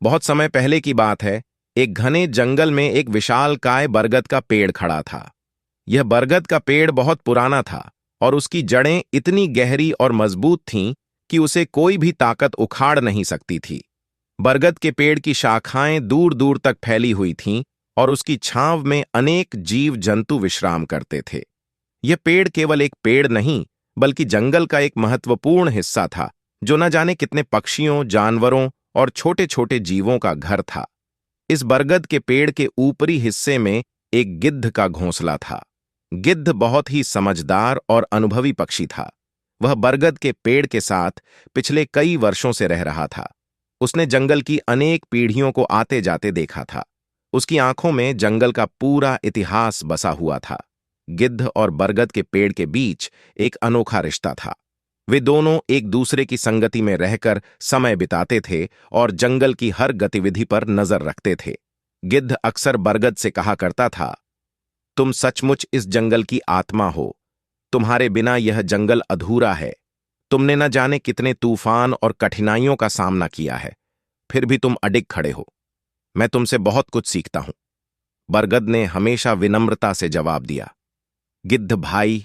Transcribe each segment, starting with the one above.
बहुत समय पहले की बात है। एक घने जंगल में एक विशालकाय बरगद का पेड़ खड़ा था। यह बरगद का पेड़ बहुत पुराना था और उसकी जड़ें इतनी गहरी और मजबूत थीं कि उसे कोई भी ताकत उखाड़ नहीं सकती थी। बरगद के पेड़ की शाखाएं दूर दूर तक फैली हुई थीं और उसकी छांव में अनेक जीव जंतु विश्राम करते थे। यह पेड़ केवल एक पेड़ नहीं, बल्कि जंगल का एक महत्वपूर्ण हिस्सा था, जो न जाने कितने पक्षियों, जानवरों और छोटे छोटे जीवों का घर था। इस बरगद के पेड़ के ऊपरी हिस्से में एक गिद्ध का घोंसला था। गिद्ध बहुत ही समझदार और अनुभवी पक्षी था। वह बरगद के पेड़ के साथ पिछले कई वर्षों से रह रहा था। उसने जंगल की अनेक पीढ़ियों को आते जाते देखा था। उसकी आंखों में जंगल का पूरा इतिहास बसा हुआ था। गिद्ध और बरगद के पेड़ के बीच एक अनोखा रिश्ता था। वे दोनों एक दूसरे की संगति में रहकर समय बिताते थे और जंगल की हर गतिविधि पर नजर रखते थे। गिद्ध अक्सर बरगद से कहा करता था, तुम सचमुच इस जंगल की आत्मा हो। तुम्हारे बिना यह जंगल अधूरा है। तुमने न जाने कितने तूफान और कठिनाइयों का सामना किया है, फिर भी तुम अडिग खड़े हो। मैं तुमसे बहुत कुछ सीखता हूं। बरगद ने हमेशा विनम्रता से जवाब दिया, गिद्ध भाई,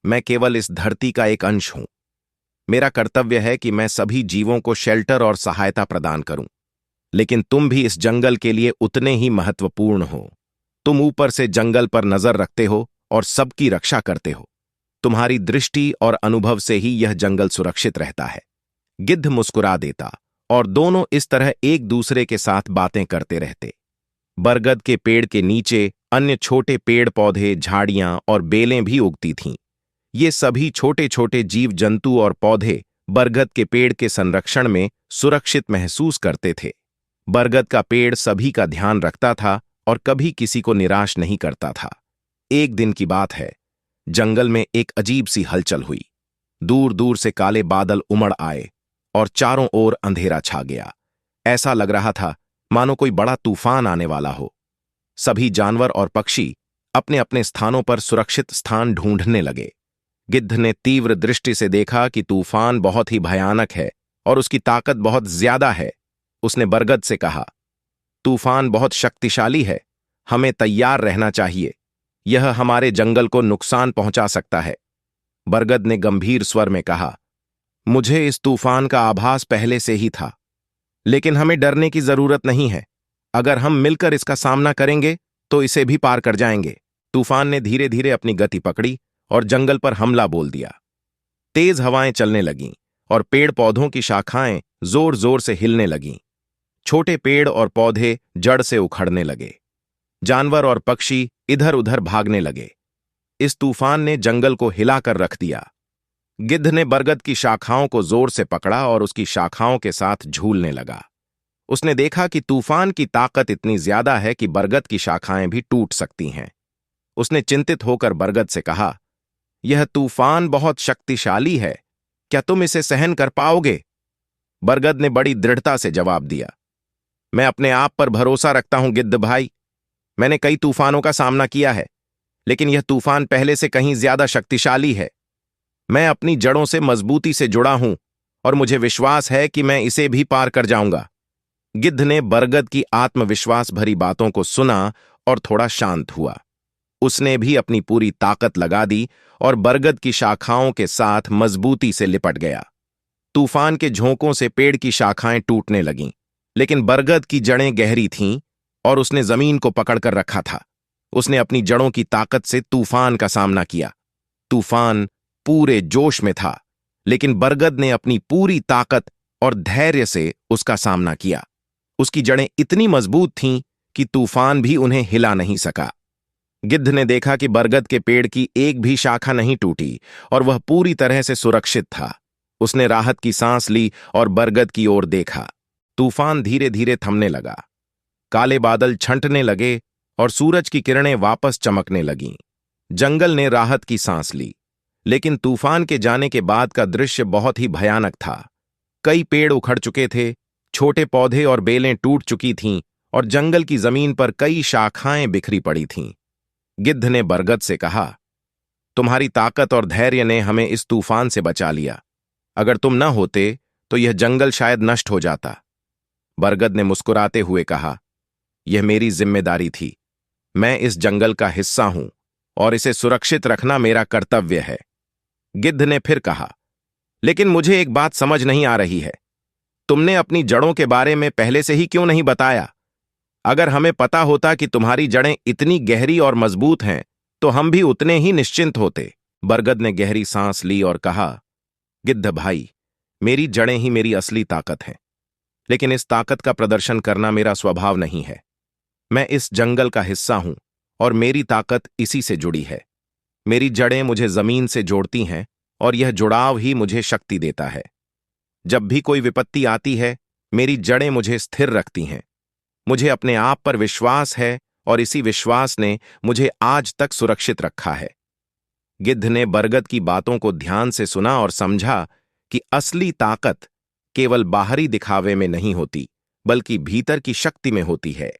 मैं केवल इस धरती का एक अंश हूं। मेरा कर्तव्य है कि मैं सभी जीवों को शेल्टर और सहायता प्रदान करूं, लेकिन तुम भी इस जंगल के लिए उतने ही महत्वपूर्ण हो। तुम ऊपर से जंगल पर नजर रखते हो और सबकी रक्षा करते हो। तुम्हारी दृष्टि और अनुभव से ही यह जंगल सुरक्षित रहता है। गिद्ध मुस्कुरा देता और दोनों इस तरह एक दूसरे के साथ बातें करते रहते। बरगद के पेड़ के नीचे अन्य छोटे पेड़ पौधे, झाड़ियां और बेलें भी उगती थीं। ये सभी छोटे छोटे जीव जंतु और पौधे बरगद के पेड़ के संरक्षण में सुरक्षित महसूस करते थे। बरगद का पेड़ सभी का ध्यान रखता था और कभी किसी को निराश नहीं करता था। एक दिन की बात है, जंगल में एक अजीब सी हलचल हुई। दूर दूर से काले बादल उमड़ आए और चारों ओर अंधेरा छा गया। ऐसा लग रहा था मानो कोई बड़ा तूफान आने वाला हो। सभी जानवर और पक्षी अपने अपने स्थानों पर सुरक्षित स्थान ढूंढने लगे। गिद्ध ने तीव्र दृष्टि से देखा कि तूफान बहुत ही भयानक है और उसकी ताकत बहुत ज्यादा है। उसने बरगद से कहा, तूफान बहुत शक्तिशाली है, हमें तैयार रहना चाहिए। यह हमारे जंगल को नुकसान पहुंचा सकता है। बरगद ने गंभीर स्वर में कहा, मुझे इस तूफान का आभास पहले से ही था, लेकिन हमें डरने की जरूरत नहीं है। अगर हम मिलकर इसका सामना करेंगे तो इसे भी पार कर जाएंगे। तूफान ने धीरे धीरे अपनी गति पकड़ी और जंगल पर हमला बोल दिया। तेज हवाएं चलने लगीं और पेड़ पौधों की शाखाएं जोर जोर से हिलने लगीं। छोटे पेड़ और पौधे जड़ से उखड़ने लगे। जानवर और पक्षी इधर उधर भागने लगे। इस तूफान ने जंगल को हिलाकर रख दिया। गिद्ध ने बरगद की शाखाओं को जोर से पकड़ा और उसकी शाखाओं के साथ झूलने लगा। उसने देखा कि तूफान की ताकत इतनी ज्यादा है कि बरगद की शाखाएं भी टूट सकती हैं। उसने चिंतित होकर बरगद से कहा, यह तूफान बहुत शक्तिशाली है, क्या तुम इसे सहन कर पाओगे? बरगद ने बड़ी दृढ़ता से जवाब दिया, मैं अपने आप पर भरोसा रखता हूं गिद्ध भाई। मैंने कई तूफानों का सामना किया है, लेकिन यह तूफान पहले से कहीं ज्यादा शक्तिशाली है। मैं अपनी जड़ों से मजबूती से जुड़ा हूं और मुझे विश्वास है कि मैं इसे भी पार कर जाऊंगा। गिद्ध ने बरगद की आत्मविश्वास भरी बातों को सुना और थोड़ा शांत हुआ। उसने भी अपनी पूरी ताकत लगा दी और बरगद की शाखाओं के साथ मजबूती से लिपट गया। तूफान के झोंकों से पेड़ की शाखाएं टूटने लगीं, लेकिन बरगद की जड़ें गहरी थीं और उसने जमीन को पकड़कर रखा था। उसने अपनी जड़ों की ताकत से तूफान का सामना किया। तूफान पूरे जोश में था, लेकिन बरगद ने अपनी पूरी ताकत और धैर्य से उसका सामना किया। उसकी जड़ें इतनी मजबूत थीं कि तूफान भी उन्हें हिला नहीं सका। गिद्ध ने देखा कि बरगद के पेड़ की एक भी शाखा नहीं टूटी और वह पूरी तरह से सुरक्षित था। उसने राहत की सांस ली और बरगद की ओर देखा। तूफान धीरे धीरे थमने लगा। काले बादल छंटने लगे और सूरज की किरणें वापस चमकने लगीं। जंगल ने राहत की सांस ली, लेकिन तूफान के जाने के बाद का दृश्य बहुत ही भयानक था। कई पेड़ उखड़ चुके थे, छोटे पौधे और बेलें टूट चुकी थीं और जंगल की जमीन पर कई शाखाएं बिखरी पड़ी थीं। गिद्ध ने बरगद से कहा, तुम्हारी ताकत और धैर्य ने हमें इस तूफान से बचा लिया। अगर तुम न होते तो यह जंगल शायद नष्ट हो जाता। बरगद ने मुस्कुराते हुए कहा, यह मेरी जिम्मेदारी थी। मैं इस जंगल का हिस्सा हूं और इसे सुरक्षित रखना मेरा कर्तव्य है। गिद्ध ने फिर कहा, लेकिन मुझे एक बात समझ नहीं आ रही है। तुमने अपनी जड़ों के बारे में पहले से ही क्यों नहीं बताया? अगर हमें पता होता कि तुम्हारी जड़ें इतनी गहरी और मजबूत हैं, तो हम भी उतने ही निश्चिंत होते। बरगद ने गहरी सांस ली और कहा, गिद्ध भाई, मेरी जड़ें ही मेरी असली ताकत हैं, लेकिन इस ताकत का प्रदर्शन करना मेरा स्वभाव नहीं है। मैं इस जंगल का हिस्सा हूं और मेरी ताकत इसी से जुड़ी है। मेरी जड़ें मुझे जमीन से जोड़ती हैं और यह जुड़ाव ही मुझे शक्ति देता है। जब भी कोई विपत्ति आती है, मेरी जड़ें मुझे स्थिर रखती हैं। मुझे अपने आप पर विश्वास है और इसी विश्वास ने मुझे आज तक सुरक्षित रखा है। गिद्ध ने बरगद की बातों को ध्यान से सुना और समझा कि असली ताकत केवल बाहरी दिखावे में नहीं होती, बल्कि भीतर की शक्ति में होती है।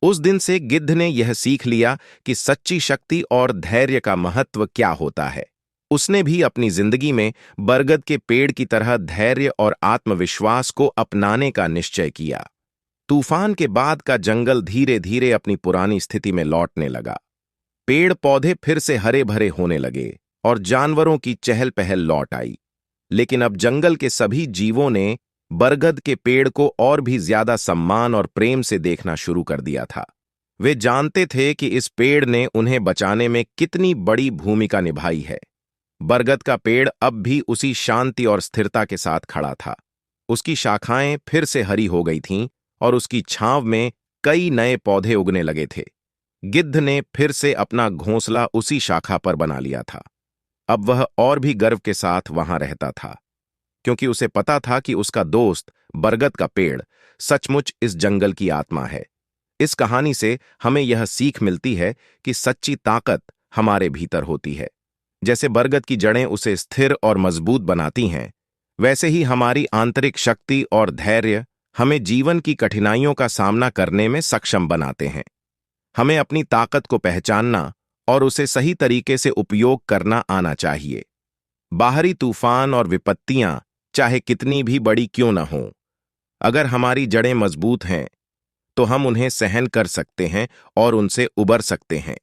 उस दिन से गिद्ध ने यह सीख लिया कि सच्ची शक्ति और धैर्य का महत्व क्या होता है। उसने भी अपनी जिंदगी में बरगद के पेड़ की तरह धैर्य और आत्मविश्वास को अपनाने का निश्चय किया। तूफान के बाद का जंगल धीरे धीरे अपनी पुरानी स्थिति में लौटने लगा। पेड़ पौधे फिर से हरे भरे होने लगे और जानवरों की चहल पहल लौट आई। लेकिन अब जंगल के सभी जीवों ने बरगद के पेड़ को और भी ज्यादा सम्मान और प्रेम से देखना शुरू कर दिया था। वे जानते थे कि इस पेड़ ने उन्हें बचाने में कितनी बड़ी भूमिका निभाई है। बरगद का पेड़ अब भी उसी शांति और स्थिरता के साथ खड़ा था। उसकी शाखाएं फिर से हरी हो गई थीं और उसकी छांव में कई नए पौधे उगने लगे थे। गिद्ध ने फिर से अपना घोंसला उसी शाखा पर बना लिया था। अब वह और भी गर्व के साथ वहां रहता था, क्योंकि उसे पता था कि उसका दोस्त बरगद का पेड़ सचमुच इस जंगल की आत्मा है। इस कहानी से हमें यह सीख मिलती है कि सच्ची ताकत हमारे भीतर होती है। जैसे बरगद की जड़ें उसे स्थिर और मजबूत बनाती हैं, वैसे ही हमारी आंतरिक शक्ति और धैर्य हमें जीवन की कठिनाइयों का सामना करने में सक्षम बनाते हैं। हमें अपनी ताकत को पहचानना और उसे सही तरीके से उपयोग करना आना चाहिए। बाहरी तूफान और विपत्तियां चाहे कितनी भी बड़ी क्यों न हों, अगर हमारी जड़ें मजबूत हैं, तो हम उन्हें सहन कर सकते हैं और उनसे उबर सकते हैं।